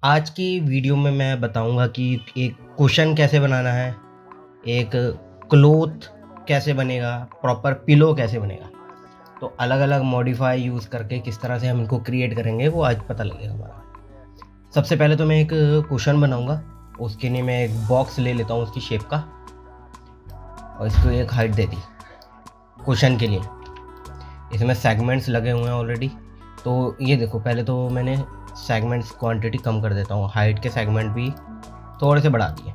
आज की वीडियो में मैं बताऊंगा कि एक कुशन कैसे बनाना है, एक क्लोथ कैसे बनेगा, प्रॉपर पिलो कैसे बनेगा। तो अलग अलग मॉडिफाई यूज़ करके किस तरह से हम इनको क्रिएट करेंगे वो आज पता लगेगा हमारा। सबसे पहले तो मैं एक कुशन बनाऊंगा। उसके लिए मैं एक बॉक्स ले लेता हूँ उसकी शेप का और इसको एक हाइट दे दी कुशन के लिए। इसमें सेगमेंट्स लगे हुए हैं ऑलरेडी। तो ये देखो, पहले तो मैंने सेगमेंट्स क्वांटिटी कम कर देता हूँ, हाइट के सेगमेंट भी थोड़े से बढ़ा दिए।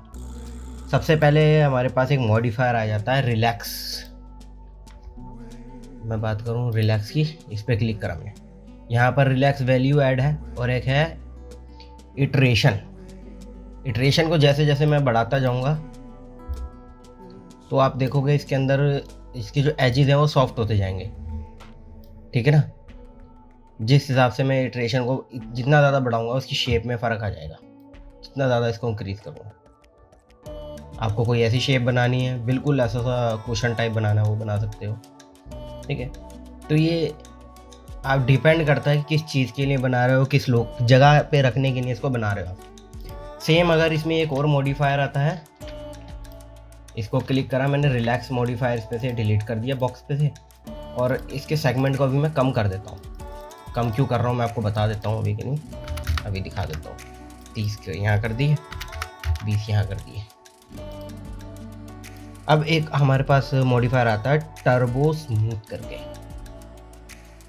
सबसे पहले हमारे पास एक मॉडिफायर आ जाता है रिलैक्स। मैं बात करूँ रिलैक्स की, इस पर क्लिक करा मैंने। यहाँ पर रिलैक्स वैल्यू ऐड है और एक है इटरेशन। इटरेशन को जैसे जैसे मैं बढ़ाता जाऊँगा तो आप देखोगे इसके अंदर इसके जो एजेस हैं वो सॉफ्ट होते जाएंगे। ठीक है ना। जिस हिसाब से मैं इटरेशन को जितना ज़्यादा बढ़ाऊंगा उसकी शेप में फ़र्क आ जाएगा, जितना ज़्यादा इसको इंक्रीज़ करूँगा। आपको कोई ऐसी शेप बनानी है, बिल्कुल ऐसा सा कुशन टाइप बनाना है, वो बना सकते हो। ठीक है। तो ये आप डिपेंड करता है कि किस चीज़ के लिए बना रहे हो, किस लोग जगह पे रखने के लिए इसको बना रहे हो आप। सेम अगर इसमें एक और मॉडिफायर आता है, इसको क्लिक करा मैंने, रिलैक्स मॉडिफायर इस पे से डिलीट कर दिया बॉक्स पे से, और इसके सेगमेंट को अभी मैं कम कर देता हूँ। कम क्यों कर रहा हूँ मैं आपको बता देता हूँ, अभी कि नहीं, अभी दिखा देता हूँ। 30 के यहाँ कर दिए, 20 यहाँ कर दिए। अब एक हमारे पास मॉडिफायर आता है टर्बो स्मूथ करके,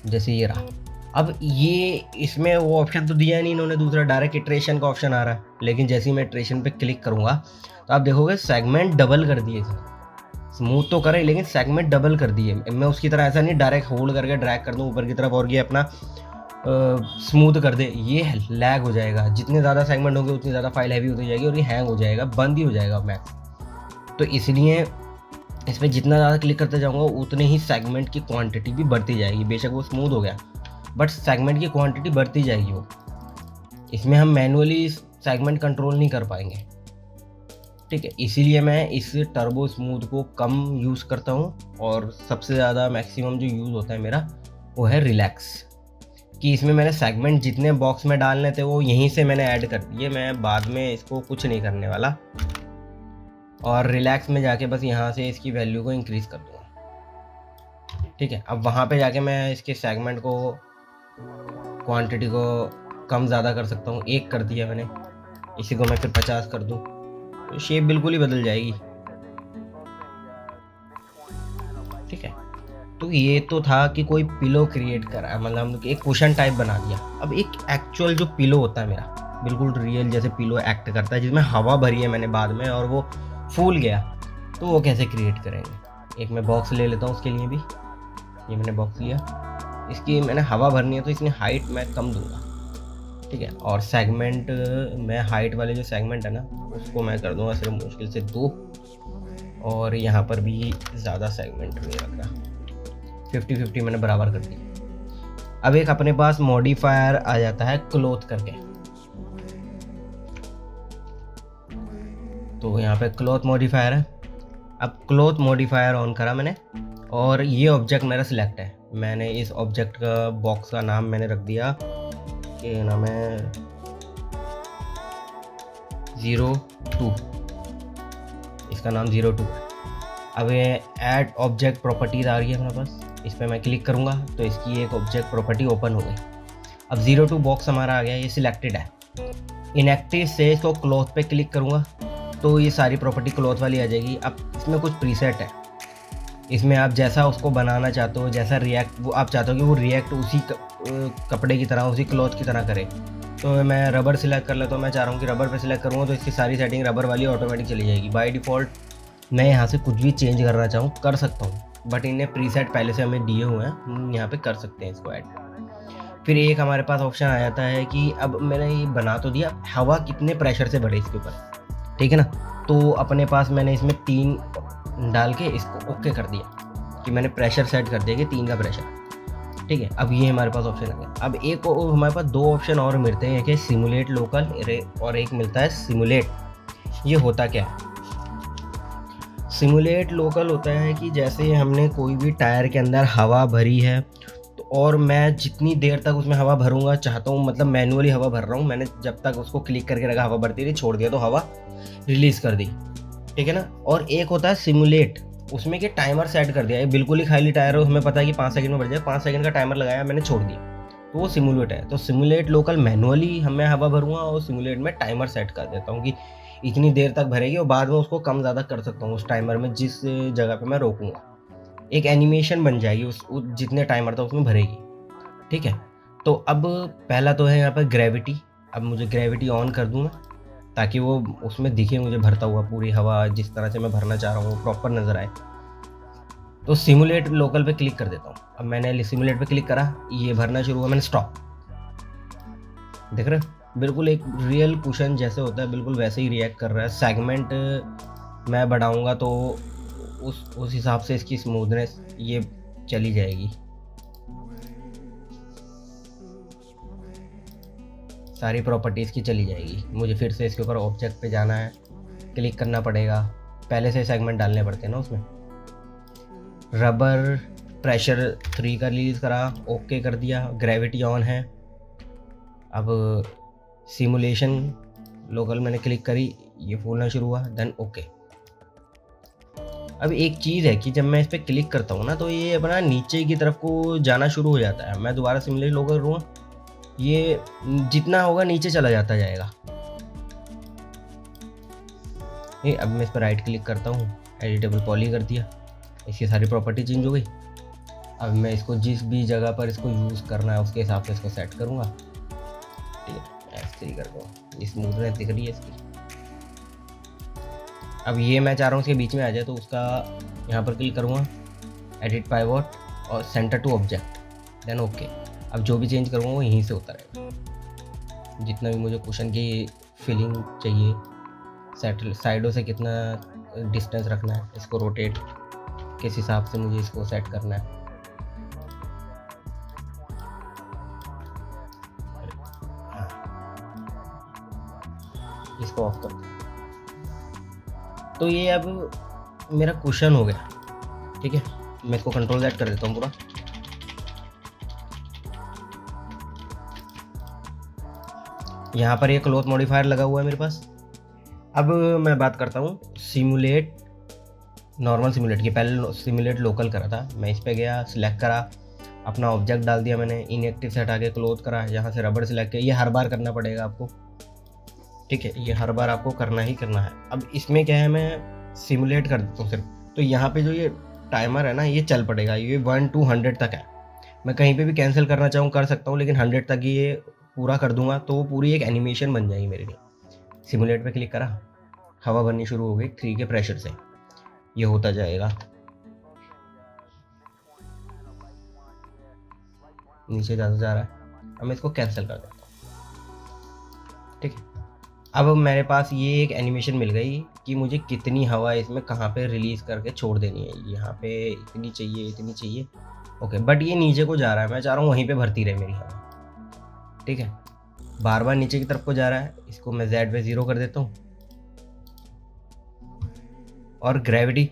जैसे ये रहा। अब ये इसमें वो ऑप्शन तो दिया नहीं इन्होंने, दूसरा डायरेक्ट इटरेशन का ऑप्शन आ रहा है। लेकिन जैसे ही मैं इटरेशन पे क्लिक करूँगा तो आप देखोगे सेगमेंट डबल कर दिए इसने। स्मूथ तो करे लेकिन सेगमेंट डबल कर दिए। मैं उसकी तरह ऐसा नहीं डायरेक्ट होल्ड करके ड्रैग कर दूँ ऊपर की तरफ और ये अपना स्मूथ कर दे, ये लैग हो जाएगा। जितने ज़्यादा सेगमेंट होंगे उतनी ज़्यादा फाइल हैवी होती जाएगी और ये हैंग हो जाएगा, बंद ही हो जाएगा मैक्स। तो इसलिए इस पर जितना ज़्यादा क्लिक करते जाऊँगा उतने ही सेगमेंट की क्वांटिटी भी बढ़ती जाएगी। बेशक वो स्मूथ हो गया बट सेगमेंट की क्वांटिटी बढ़ती जाएगी वो। इसमें हम मैनुअली सेगमेंट कंट्रोल नहीं कर पाएंगे। ठीक है, इसीलिए मैं इस टर्बो स्मूथ को कम यूज़ करता हूँ और सबसे ज़्यादा मैक्सिमम जो यूज़ होता है मेरा वो है रिलैक्स। कि इसमें मैंने सेगमेंट जितने बॉक्स में डालने थे वो यहीं से मैंने ऐड कर दिए, मैं बाद में इसको कुछ नहीं करने वाला। और रिलैक्स में जाके बस यहाँ से इसकी वैल्यू को इंक्रीज़ कर दूँगा। ठीक है, अब वहाँ पे जाके मैं इसके सेगमेंट को क्वांटिटी को कम ज़्यादा कर सकता हूँ। 1 कर दिया मैंने, इसी को मैं फिर 50 कर दूँ तो शेप बिल्कुल ही बदल जाएगी। ठीक है, तो ये तो था कि कोई पिलो क्रिएट करा, मतलब एक कुशन टाइप बना दिया। अब एक एक्चुअल जो पिलो होता है मेरा, बिल्कुल रियल जैसे पिलो एक्ट करता है, जिसमें हवा भरी है मैंने बाद में और वो फूल गया, तो वो कैसे क्रिएट करेंगे। एक मैं बॉक्स ले लेता हूँ उसके लिए भी। ये मैंने बॉक्स लिया, इसकी मैंने हवा भरनी है तो इसकी हाइट मैं कम दूंगा। ठीक है, और सेगमेंट मैं हाइट वाले जो सेगमेंट है ना उसको मैं कर दूंगा सिर्फ मुश्किल से 2, और यहाँ पर भी ज़्यादा सेगमेंट नहीं रख रहा, 50-50 मैंने बराबर कर दी। अब एक अपने पास मॉडिफायर आ जाता है क्लोथ करके। तो यहाँ पे क्लोथ मॉडिफायर है। अब क्लोथ मॉडिफायर ऑन करा मैंने और ये ऑब्जेक्ट मेरा सिलेक्ट है। मैंने इस ऑब्जेक्ट का बॉक्स का नाम मैंने रख दिया, ये नाम है 02, इसका नाम 02 है। अब ये ऐड ऑब्जेक्ट प्रॉपर्टीज आ रही है हमारे पास, इस पर मैं क्लिक करूँगा तो इसकी एक ऑब्जेक्ट प्रॉपर्टी ओपन हो गई। अब 02 बॉक्स हमारा आ गया, ये सिलेक्टेड है। इनएक्टिव से इसको क्लॉथ पे क्लिक करूँगा तो ये सारी प्रॉपर्टी क्लॉथ वाली आ जाएगी। अब इसमें कुछ प्रीसेट है, इसमें आप जैसा उसको बनाना चाहते हो, जैसा रिएक्ट वो आप चाहते हो कि वो रिएक्ट उसी कपड़े की तरह, उसी क्लॉथ की तरह करे। तो मैं रबर सिलेक्ट कर लेता हूँ। मैं चाह रहा हूँ कि रबर पे सिलेक्ट करूँगा तो इसकी सारी सेटिंग रबर वाली ऑटोमेटिक चली जाएगी बाय डिफ़ॉल्ट। मैं यहाँ से कुछ भी चेंज करना चाहूँ कर सकता हूँ, बट इन्हें प्रीसेट पहले से हमें दिए हुए हैं, हम यहाँ पे कर सकते हैं इसको ऐड। फिर एक हमारे पास ऑप्शन आ जाता है कि अब मैंने ये बना तो दिया, हवा कितने प्रेशर से बढ़े इसके ऊपर। ठीक है ना, तो अपने पास मैंने इसमें 3 डाल के इसको ओके कर दिया कि मैंने प्रेशर सेट कर दिया कि 3 का प्रेशर। ठीक है, अब ये हमारे पास ऑप्शन आ गया। अब एक हमारे पास 2 ऑप्शन और मिलते हैं, एक है सिमुलेट लोकल और एक मिलता है सिमुलेट। ये होता क्या है? सिमुलेट लोकल होता है कि जैसे हमने कोई भी टायर के अंदर हवा भरी है तो और मैं जितनी देर तक उसमें हवा भरूँगा चाहता हूँ, मतलब मैनुअली हवा भर रहा हूँ मैंने, जब तक उसको क्लिक करके रखा हवा भरती रही, छोड़ दिया तो हवा रिलीज़ कर दी, ठीक है ना। और एक होता है सिमुलेट, उसमें कि टाइमर सेट कर दिया, ये बिल्कुल ही खाली टायर है, उसमें पता है कि 5 सेकंड में भर जाए, 5 सेकंड का टाइमर लगाया मैंने, छोड़ दिया, तो वो सिमुलेट है। तो सिमुलेट लोकल मैनुअली मैं हवा भरूँगा और सिमुलेट में टाइमर सेट कर देता हूँ कि इतनी देर तक भरेगी, और बाद में उसको कम ज़्यादा कर सकता हूँ उस टाइमर में जिस जगह पे मैं रोकूँगा। एक एनिमेशन बन जाएगी उस जितने टाइमर था उसमें भरेगी, ठीक है। तो अब पहला तो है यहाँ पर ग्रेविटी। अब मुझे ग्रेविटी ऑन कर दूँ मैं, ताकि वो उसमें दिखे मुझे भरता हुआ, पूरी हवा जिस तरह से मैं भरना चाह रहा हूँ प्रॉपर नज़र आए। तो सिमुलेट लोकल पे क्लिक कर देता हूँ। अब मैंने सिमुलेट पे क्लिक करा, ये भरना शुरू हुआ, मैंने स्टॉप, देख रहे हो बिल्कुल एक रियल कुशन जैसे होता है बिल्कुल वैसे ही रिएक्ट कर रहा है। सेगमेंट मैं बढ़ाऊंगा तो उस हिसाब से इसकी स्मूथनेस ये चली जाएगी, सारी प्रॉपर्टीज़ की चली जाएगी। मुझे फिर से इसके ऊपर ऑब्जेक्ट पे जाना है, क्लिक करना पड़ेगा, पहले से सेगमेंट डालने पड़ते हैं ना उसमें। रबर प्रेशर 3 का रिलीज़ करा, ओके कर दिया, ग्रेविटी ऑन है। अब सिमुलेशन लोकल मैंने क्लिक करी, ये फूलना शुरू हुआ, देन ओके। अब एक चीज़ है कि जब मैं इस पर क्लिक करता हूँ ना तो ये अपना नीचे की तरफ को जाना शुरू हो जाता है। मैं दोबारा सिमुलेट लोकल करूँगा, ये जितना होगा नीचे चला जाता जाएगा। ये अब मैं इस पर राइट क्लिक करता हूँ, एडिटेबल पॉली कर दिया, इसकी सारी प्रॉपर्टी चेंज हो गई। अब मैं इसको जिस भी जगह पर इसको यूज़ करना है उसके हिसाब से इसको सेट करूँगा, ठीक है, ऐसे ही कर दूँगा, स्मूथनेस दिख रही है इसकी। अब ये मैं चाह रहा हूँ इसके बीच में आ जाए, तो उसका यहाँ पर क्लिक करूँगा, एडिट पाइवॉट और centre to object, then okay. अब जो भी चेंज करूँगा वो यहीं से होता रहेगा, जितना भी मुझे कुशन की फीलिंग चाहिए, साइडों से कितना डिस्टेंस रखना है, इसको रोटेट किस हिसाब से मुझे इसको सेट करना है। इसको ऑफ कर दो। तो ये अब मेरा कुशन हो गया, ठीक है। मैं इसको कंट्रोल Z कर देता हूँ पूरा। यहाँ पर ये क्लोथ मॉडिफायर लगा हुआ है मेरे पास। अब मैं बात करता हूँ सिमुलेट नॉर्मल सिमुलेट की। पहले सिमुलेट लोकल करा था, मैं इस पे गया, सिलेक्ट करा, अपना ऑब्जेक्ट डाल दिया मैंने, इनएक्टिव से हटा के क्लोथ करा, यहाँ से रबर सिलेक्ट किया। ये हर बार करना पड़ेगा आपको, ठीक है, ये हर बार आपको करना ही करना है। अब इसमें क्या है, मैं सिमुलेट कर देता हूँ सिर्फ, तो यहाँ पे जो ये टाइमर है ना ये चल पड़ेगा, ये 1 to 100 तक है। मैं कहीं पे भी कैंसिल करना चाहूँ कर सकता हूँ, लेकिन 100 तक ये पूरा कर दूंगा तो वो पूरी एक एनिमेशन बन जाएगी मेरे लिए। सिमुलेट पे क्लिक करा, हवा भरनी शुरू हो गई 3 के प्रेशर से, ये होता जाएगा, नीचे ज़्यादा जा रहा है। अब मैं इसको कैंसिल कर देता हूँ, ठीक है। अब मेरे पास ये एक एनिमेशन मिल गई कि मुझे कितनी हवा इसमें कहाँ पे रिलीज़ करके छोड़ देनी है। यहाँ पे इतनी चाहिए, इतनी चाहिए, ओके। बट ये नीचे को जा रहा है, मैं चाह रहा हूँ वहीं पे भरती रहे मेरी हवा, ठीक है। बार बार नीचे की तरफ को जा रहा है, इसको मैं Z पे 0 कर देता हूँ। और ग्रेविटी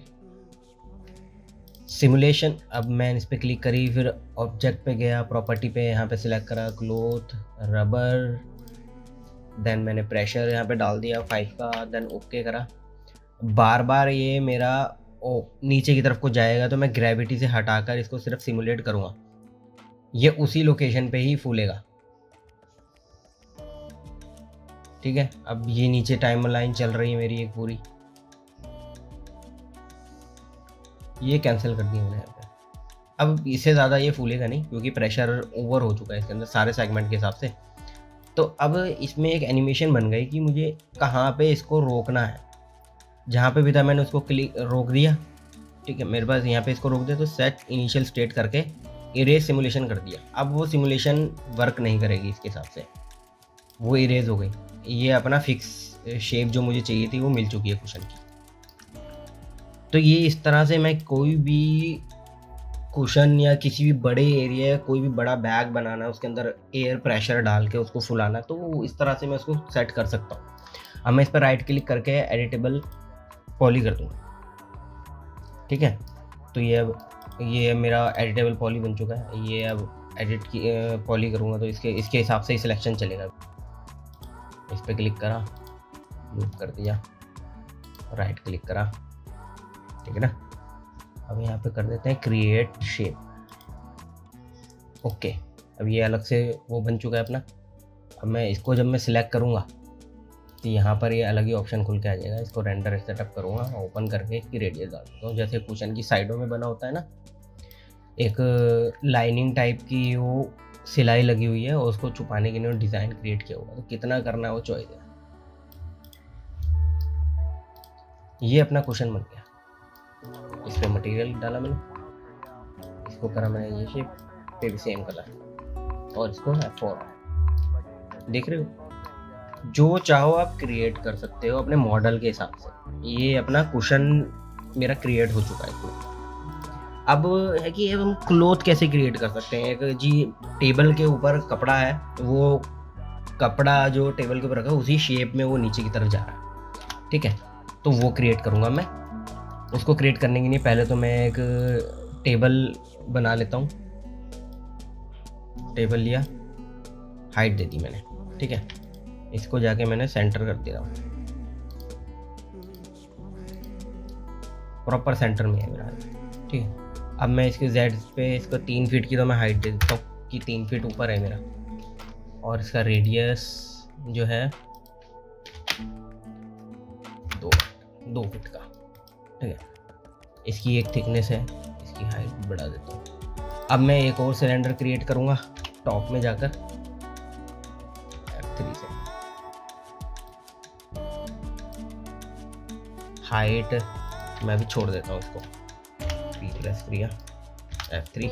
सिमुलेशन, अब मैं इस पर क्लिक करी, फिर ऑब्जेक्ट पे गया, प्रॉपर्टी पे, यहाँ पे सिलेक्ट करा क्लोथ रबर, देन मैंने प्रेशर यहाँ पे डाल दिया 5 का, देन ओके करा। बार बार ये मेरा नीचे की तरफ को जाएगा, तो मैं ग्रेविटी से हटाकर इसको सिर्फ सिमुलेट करूँगा, ये उसी लोकेशन पे ही फूलेगा, ठीक है। अब ये नीचे टाइम लाइन चल रही है मेरी एक पूरी, ये कैंसिल कर दी मैंने यहाँ पे। अब इससे ज़्यादा ये फूलेगा नहीं क्योंकि प्रेशर ओवर हो चुका है इसके अंदर सारे सेगमेंट के हिसाब से। तो अब इसमें एक एनिमेशन बन गई कि मुझे कहाँ पे इसको रोकना है। जहाँ पे भी था मैंने उसको क्लिक रोक दिया, ठीक है। मेरे पास यहाँ पे इसको रोक दिया, तो सेट इनिशियल स्टेट करके इरेज सिमुलेशन कर दिया। अब वो सिमुलेशन वर्क नहीं करेगी इसके हिसाब से, वो इरेज हो गई। ये अपना फिक्स शेप जो मुझे चाहिए थी वो मिल चुकी है कुशन की। तो ये इस तरह से मैं कोई भी कुशन या किसी भी बड़े एरिया, कोई भी बड़ा बैग बनाना, उसके अंदर एयर प्रेशर डाल के उसको फुलाना, तो इस तरह से मैं उसको सेट कर सकता हूँ। अब मैं इस पर राइट क्लिक करके एडिटेबल पॉली कर दूँगा, ठीक है। तो ये अब मेरा एडिटेबल पॉली बन चुका है। ये अब एडिट की पॉली करूँगा तो इसके हिसाब से ही सिलेक्शन चलेगा। इस पर क्लिक करा, लूप कर दिया, राइट क्लिक करा, ठीक है ना। अब यहाँ पे कर देते हैं क्रिएट शेप। ओके, अब ये अलग से वो बन चुका है अपना। अब मैं इसको जब मैं सिलेक्ट करूँगा तो यहाँ पर ये अलग ही ऑप्शन खुल के आ जाएगा। इसको रेंडर सेटअप करूँगा, ओपन करके इसकी रेडियस डाल देता हूँ। जैसे कुशन की साइडों में बना होता है ना, एक लाइनिंग टाइप की वो सिलाई लगी हुई है और उसको छुपाने के लिए डिज़ाइन क्रिएट किया हुआ, तो कितना करना है वो चॉइस है। ये अपना कुशन बन गया। इस पर मटेरियल डाला मैंने, इसको करा मैंने ये शेप पे भी सेम कलर और इसको F4। देख रहे हो, जो चाहो आप क्रिएट कर सकते हो अपने मॉडल के हिसाब से। ये अपना कुशन मेरा क्रिएट हो चुका है इसमें। अब है कि हम क्लोथ कैसे क्रिएट कर सकते हैं। एक जी टेबल के ऊपर कपड़ा है, वो कपड़ा जो टेबल के ऊपर रखा है उसी शेप में वो नीचे की तरफ जा रहा है, ठीक है। तो वो क्रिएट करूँगा मैं। उसको क्रिएट करने के लिए पहले तो मैं एक टेबल बना लेता हूँ। टेबल लिया, हाइट दे दी मैंने, ठीक है। इसको जाके मैंने सेंटर कर दिया, प्रॉपर सेंटर में है मेरा, ठीक है। अब मैं इसके जेड पे इसको 3 फीट की तो मैं हाइट दे देता हूँ कि 3 फीट ऊपर है मेरा, और इसका रेडियस जो है 2 फीट का, ठीक है। इसकी एक थिकनेस है, इसकी हाइट बढ़ा देता हूँ। अब मैं एक और सिलेंडर क्रिएट करूँगा टॉप में जाकर F3 से। हाइट मैं भी छोड़ देता हूँ इसको, प्लस किया F3।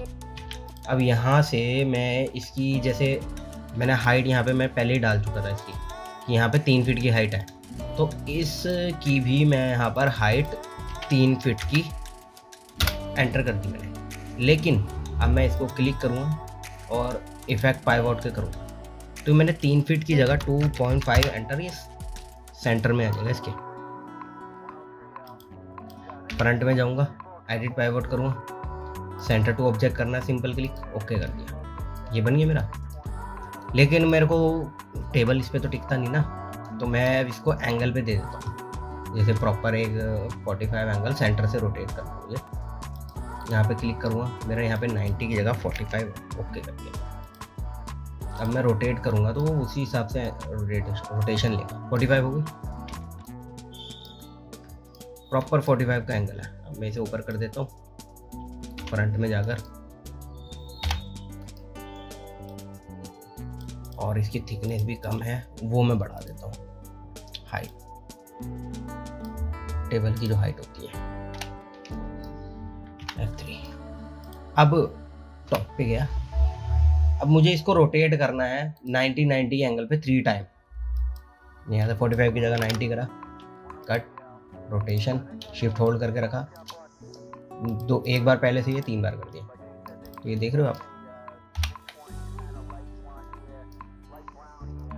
अब यहाँ से मैं इसकी, जैसे मैंने हाइट यहाँ पे मैं पहले ही डाल चुका था इसकी कि यहाँ पे 3 फीट की हाइट है, तो इसकी भी मैं यहाँ पर हाइट 3 फीट की एंटर कर दी मैंने। लेकिन अब मैं इसको क्लिक करूँगा और इफेक्ट पाइवॉट के करूँगा तो मैंने 3 फीट की जगह 2.5 एंटर, ये सेंटर में आ जाएगा। इसके फ्रंट में जाऊँगा, एडिट पाइवॉट करूँगा, सेंटर टू ऑब्जेक्ट करना, सिंपल क्लिक, ओके कर दिया, ये बन गया मेरा। लेकिन मेरे को टेबल इस पर तो टिकता नहीं ना, तो मैं इसको एंगल पे दे देता हूँ। जैसे प्रॉपर एक 45 एंगल सेंटर से रोटेट करना है मुझे। यहाँ पे क्लिक करूँगा, मेरा यहाँ पे 90 की जगह 45, ओके कर दिया। अब मैं रोटेट करूँगा तो वो उसी हिसाब से रोटेशन लेगा। 45 हो गई, प्रॉपर 45 का एंगल है। अब मैं इसे ऊपर कर देता हूँ, फ्रंट में जाकर, और इसकी थिकनेस भी कम है वो मैं बढ़ा देता हूँ। हाइट, टेबल की जो हाइट होती है F3। अब टॉप पे गया। अब मुझे इसको रोटेट करना है 90 एंगल पे 3 टाइम। यहाँ से 45 की जगह 90 करा, कट, रोटेशन, शिफ्ट होल्ड करके रखा, एक बार पहले से ये 3 बार कर दिया। तो ये देख रहे हो आप,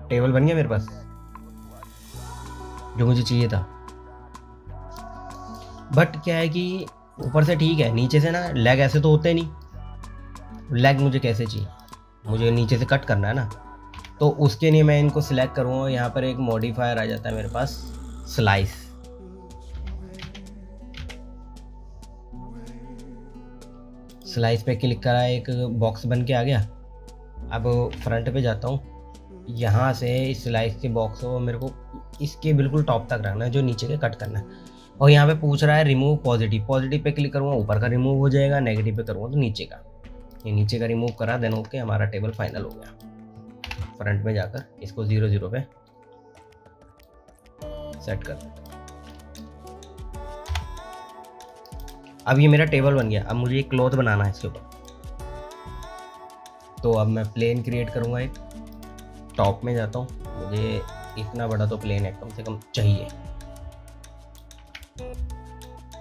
टेबल बन गया मेरे पास जो मुझे चाहिए था। बट क्या है कि ऊपर से ठीक है, नीचे से ना लेग ऐसे तो होते नहीं। लेग मुझे कैसे चाहिए, मुझे नीचे से कट करना है ना, तो उसके लिए मैं इनको सिलेक्ट करूँगा। यहाँ पर एक मॉडिफायर आ जाता है मेरे पास, स्लाइस। स्लाइस पे क्लिक करा, एक बॉक्स बन के आ गया। अब फ्रंट पे जाता हूँ, यहाँ से इस स्लाइस के बॉक्स को मेरे को इसके बिल्कुल टॉप तक रखना है, जो नीचे के कट करना है। और यहाँ पे पूछ रहा है remove positive, positive pay click करूँगा ऊपर का रिमूव हो जाएगा, नेगेटिव पे करूँगा तो नीचे का। ये नीचे का रिमूव करा, देन ओके, हमारा टेबल फाइनल हो गया। फ्रंट में जाकर इसको 0 पे सेट कर देता हूँ। अब ये मेरा टेबल बन गया। अब मुझे एक क्लॉथ बनाना है इसके ऊपर, तो अब मैं प्लेन क्रिएट करूँगा। एक टॉप में जाता हूँ, मुझे इतना बड़ा तो प्लेन है कम से कम चाहिए।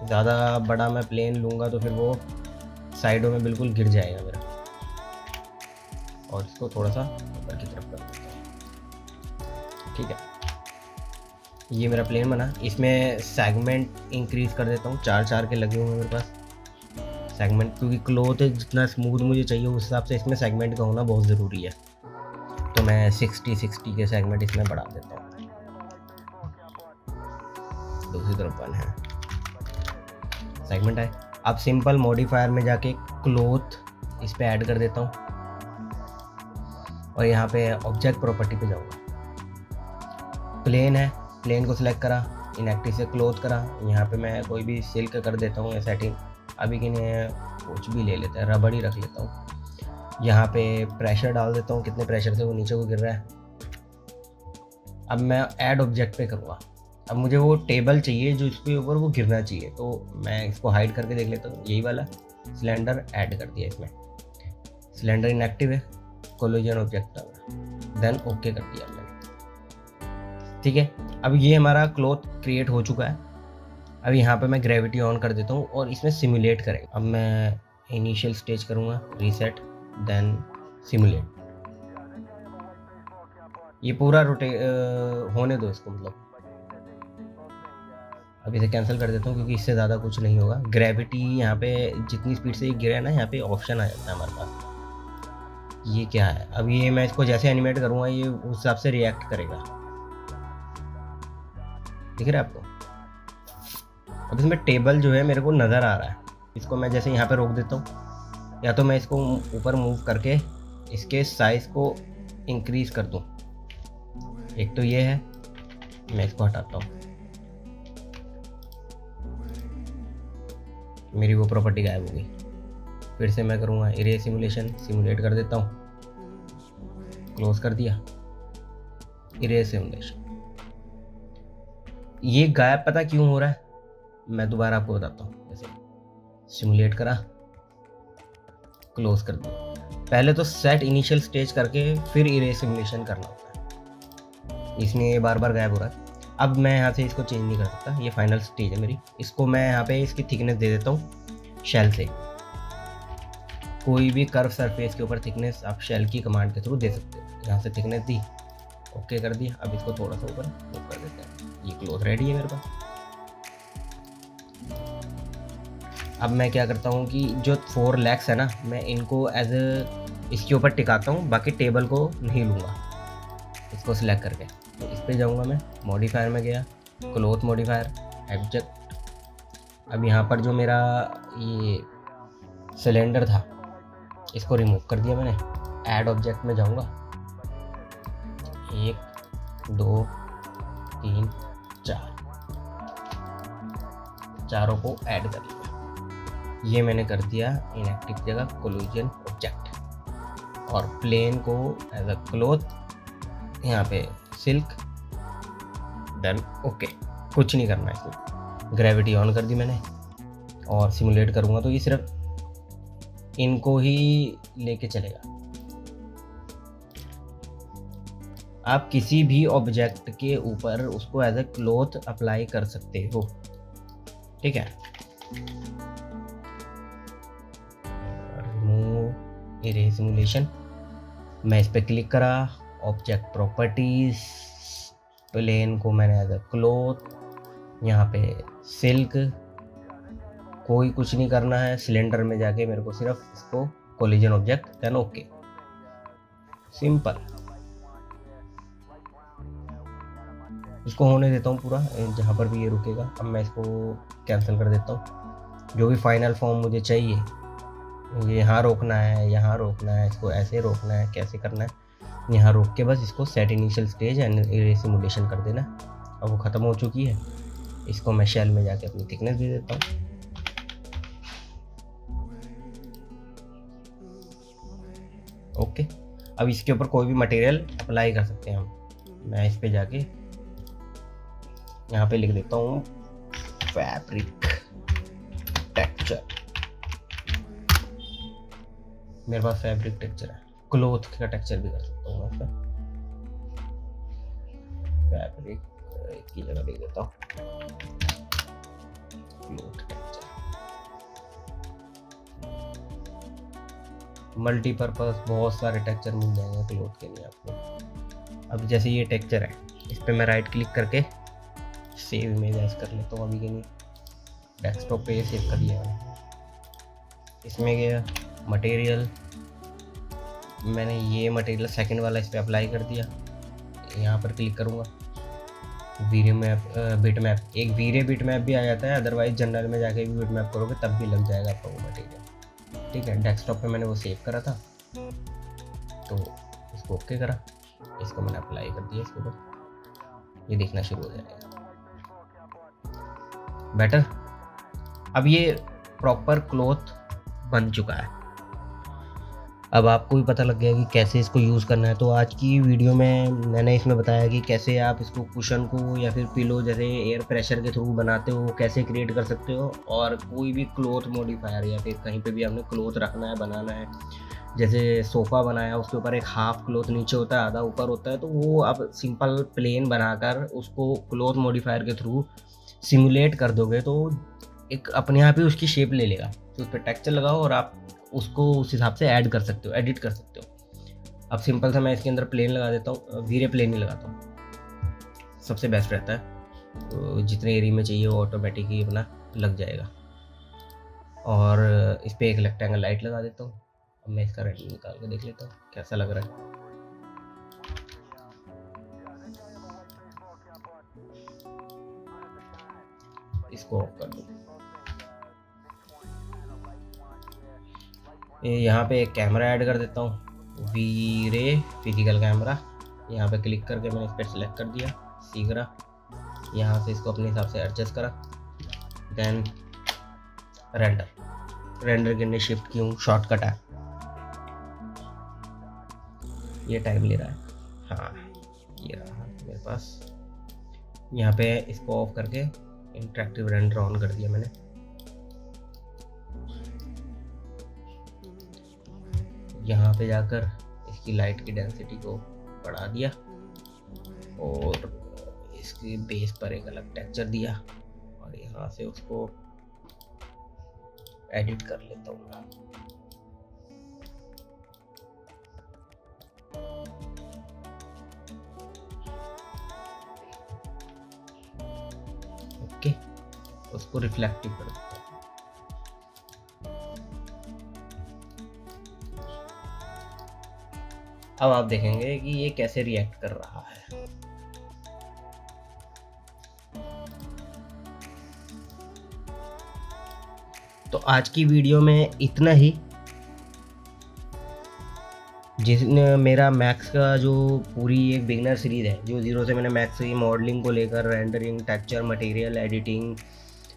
ज़्यादा बड़ा मैं प्लेन लूँगा तो फिर वो साइडों में बिल्कुल गिर जाएगा मेरा, और इसको थोड़ा सा ऊपर की तरफ कर देता हूँ, ठीक है। ये मेरा प्लेन बना। इसमें सेगमेंट इंक्रीज कर देता हूँ, 4 के लगे हुए हैं मेरे पास सेगमेंट, क्योंकि क्लॉथ जितना स्मूथ मुझे चाहिए उस हिसाब से इसमें सेगमेंट का होना बहुत ज़रूरी है। तो मैं 60 के सेगमेंट इसमें बढ़ा देता हूँ। दूसरी तरफ 1 है सेगमेंट है। अब सिंपल मॉडिफायर में जाके क्लॉथ इस पे ऐड कर देता हूँ और यहाँ पे ऑब्जेक्ट प्रॉपर्टी पे जाऊँगा। प्लेन है, प्लेन को सिलेक्ट करा, इनएक्टिव से क्लोथ करा, यहाँ पे मैं कोई भी सिल्क कर देता हूँ या सेटिंग, अभी के लिए कुछ भी ले लेते हैं, रबड़ ही रख लेता हूँ। यहाँ पे प्रेशर डाल देता हूँ, कितने प्रेशर से वो नीचे को गिर रहा है। अब मैं ऐड ऑब्जेक्ट पे करूँगा। अब मुझे वो टेबल चाहिए जो इसके ऊपर वो गिरना चाहिए, तो मैं इसको हाइड करके देख लेता हूँ। यही वाला सिलेंडर ऐड कर दिया इसमें, सिलेंडर इनएक्टिव है, कोलिजन ऑब्जेक्ट देन ओके कर दिया मैंने। ठीक है, अब ये हमारा क्लॉथ क्रिएट हो चुका है। अब यहाँ पे मैं ग्रेविटी ऑन कर देता हूँ और इसमें सिमुलेट करेंगे। अब मैं इनिशियल स्टेज करूँगा, रीसेट देन सिमुलेट। ये पूरा होने दो इसको, मतलब अब इसे कैंसिल कर देता हूँ क्योंकि इससे ज़्यादा कुछ नहीं होगा। ग्रेविटी यहाँ पे जितनी स्पीड से ये गिरा है ना, यहाँ पे ऑप्शन आ जाता है हमारे पास। ये क्या है, अब ये मैं इसको जैसे एनिमेट करूँगा ये उस हिसाब से रिएक्ट करेगा। दिख रहा है आपको? अब इसमें टेबल जो है मेरे को नज़र आ रहा है, इसको मैं जैसे यहाँ पे रोक देता हूँ, या तो मैं इसको ऊपर मूव करके इसके साइज़ को इंक्रीज़ कर दूँ। एक तो ये है, मैं इसको हटाता हूँ, मेरी वो प्रॉपर्टी गायब हो गई। फिर से मैं करूँगा इरेज सिमुलेशन, सिमुलेट कर देता हूँ, क्लोज कर दिया, इरेज सिमुलेशन। ये गायब पता क्यों हो रहा है, मैं दोबारा आपको बताता हूँ। जैसे सिमुलेट करा, क्लोज कर दिया। पहले तो सेट इनिशियल स्टेज करके फिर इरेज सिमुलेशन करना होता है, इसलिए ये बार बार गायब हो रहा है। अब मैं यहाँ से इसको चेंज नहीं कर सकता, ये फाइनल स्टेज है मेरी। इसको मैं यहाँ पे इसकी थिकनेस दे देता हूँ शेल से। कोई भी कर्व सरफेस के ऊपर थिकनेस आप शेल की कमांड के थ्रू दे सकते हो। यहाँ से थिकनेस दी, ओके कर दिया। अब इसको थोड़ा सा ऊपर मूव कर देते हैं। ये क्लोथ रेडी है मेरे पास। अब मैं क्या करता हूँ कि जो 4 लेग्स है ना, मैं इनको एज इसके ऊपर टिकाता हूँ, बाकी टेबल को नहीं लूँगा। इसको सिलेक्ट करके तो इस पर जाऊँगा मैं, मॉडिफायर में गया, क्लोथ मॉडिफायर, ऑब्जेक्ट। अब यहाँ पर जो मेरा ये सिलेंडर था इसको रिमूव कर दिया मैंने। ऐड ऑब्जेक्ट में जाऊँगा, 1 2 3 4, चारों को ऐड कर लिया। ये मैंने कर दिया इनएक्टिव जगह कोलिजन ऑब्जेक्ट, और प्लेन को एज अ क्लोथ यहाँ पे सिल्क, देन ओके। कुछ नहीं करना इसमें, ग्रेविटी ऑन कर दी मैंने और सिमुलेट करूँगा तो ये सिर्फ इनको ही लेके चलेगा। आप किसी भी ऑब्जेक्ट के ऊपर उसको एज अ क्लोथ अप्लाई कर सकते हो, ठीक है। रिमूव इरेज सिमुलेशन, मैं इस पर क्लिक करा, ऑब्जेक्ट प्रॉपर्टीज, प्लेन को मैंने एज अ क्लोथ, यहाँ पे सिल्क, कोई कुछ नहीं करना है। सिलेंडर में जाके मेरे को सिर्फ इसको collision object, then okay, simple. इसको होने देता हूँ पूरा, जहाँ पर भी ये रुकेगा। अब मैं इसको कैंसिल कर देता हूँ। जो भी फाइनल फॉर्म मुझे चाहिए, ये यहाँ रोकना है, यहाँ रोकना है, इसको ऐसे रोकना है, कैसे करना है, यहाँ रोक के बस इसको set initial stage and erase simulation कर देना। अब वो ख़त्म हो चुकी है। इसको मैं शेल में जाके अपनी थिकनेस दे देता हूँ। ओके, अब इसके ऊपर कोई भी मटेरियल अप्लाई कर सकते हैं हम। मैं इस पे जाके यहाँ पे लिख देता हूँ फैब्रिक टेक्सचर। मेरे पास फैब्रिक टेक्सचर है, क्लोथ का टेक्सचर भी कर सकता हूँ मैं। फैब्रिक एक की जगह लिख देता हूँ क्लोथ टेक्सचर। मल्टीपर्पज बहुत सारे टेक्सचर मिल जाएंगे क्लोथ के लिए आपको। अब जैसे ये टेक्सचर है, इस पर मैं राइट क्लिक करके सेव इमेज एज कर लेता हूँ। अभी के लिए डेस्कटॉप पे ये सेव कर लिया मैंने। इसमें गया मटेरियल, मैंने ये मटेरियल सेकंड वाला इस पर अप्लाई कर दिया। यहाँ पर क्लिक करूँगा, वीरे मैप बिट मैप, एक वीरे बिट मैप भी आ जाता है, अदरवाइज जनरल में जाके भी बिट मैप करोगे तब भी लग जाएगा आपका वो मटेरियल। ठीक है, डेस्कटॉप पे मैंने वो सेव करा था तो इसको ओके करा, इसको मैंने अप्लाई कर दिया इसके ऊपर, ये देखना शुरू हो जाएगा बेटर। अब ये प्रॉपर क्लॉथ बन चुका है। अब आपको भी पता लग गया कि कैसे इसको यूज़ करना है। तो आज की वीडियो में मैंने इसमें बताया कि कैसे आप इसको कुशन को या फिर पिलो जैसे एयर प्रेशर के थ्रू बनाते हो कैसे क्रिएट कर सकते हो, और कोई भी क्लॉथ मॉडिफायर या फिर कहीं पे भी आपने क्लॉथ रखना है बनाना है, जैसे सोफ़ा बनाया उसके ऊपर एक हाफ क्लॉथ नीचे होता है आधा ऊपर होता है, तो वो आप सिंपल प्लेन बनाकर उसको क्लॉथ मॉडिफायर के थ्रू सिमुलेट कर दोगे तो एक अपने आप ही उसकी शेप ले लेगा। तो उस पर टेक्सचर लगाओ और आप उसको उस हिसाब से ऐड कर सकते हो, एडिट कर सकते हो। अब सिंपल सा मैं इसके अंदर प्लेन लगा देता हूँ, वीरे प्लेन ही लगाता हूँ, सबसे बेस्ट रहता है। तो जितने एरिया में चाहिए वो ऑटोमेटिक ही अपना लग जाएगा। और इस पर एक रेक्टेंगल लाइट लगा देता हूँ। अब मैं इसका रेंडर निकाल के देख लेता हूँ कैसा लग रहा है। इसको ऑफ कर दूँ। यहाँ पे एक कैमरा ऐड कर देता हूँ, वीरे फिजिकल कैमरा। यहाँ पे क्लिक करके मैंने इस पर सिलेक्ट कर दिया, सी करा, यहाँ से इसको अपने हिसाब से एडजस्ट करा, देन रेंडर के लिए शिफ्ट की हूँ, शॉर्टकट है, ये टाइम ले रहा है। हाँ ये रहा मेरे पास। यहाँ पे इसको ऑफ करके इंटरेक्टिव रेंडर ऑन कर दिया मैंने। यहाँ पे जाकर इसकी लाइट की डेंसिटी को बढ़ा दिया और इसकी बेस पर एक अलग टेक्सचर दिया और यहाँ से उसको एडिट कर लेता हूँ। ओके, उसको रिफ्लेक्टिव कर देता हूँ। अब आप देखेंगे कि ये कैसे रिएक्ट कर रहा है। तो आज की वीडियो में इतना ही। जिसने मेरा मैक्स का जो पूरी एक बिगनर सीरीज है, जो जीरो से मैंने मैक्स की मॉडलिंग को लेकर रेंडरिंग, टेक्सचर, मटेरियल, एडिटिंग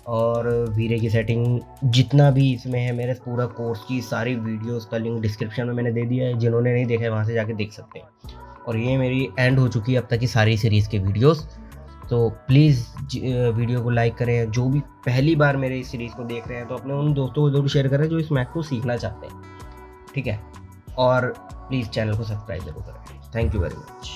और वीरे की सेटिंग, जितना भी इसमें है मेरे पूरा कोर्स की सारी वीडियोस का लिंक डिस्क्रिप्शन में मैंने दे दिया है। जिन्होंने नहीं देखा है वहाँ से जाके देख सकते हैं। और ये मेरी एंड हो चुकी है अब तक की सारी सीरीज़ के वीडियोस। तो प्लीज़ वीडियो को लाइक करें। जो भी पहली बार मेरे इस सीरीज़ को देख रहे हैं तो अपने उन दोस्तों को जरूर शेयर करें जो इस मैक को सीखना चाहते हैं। ठीक है, और प्लीज़ चैनल को सब्सक्राइब जरूर करें। Thank you very much.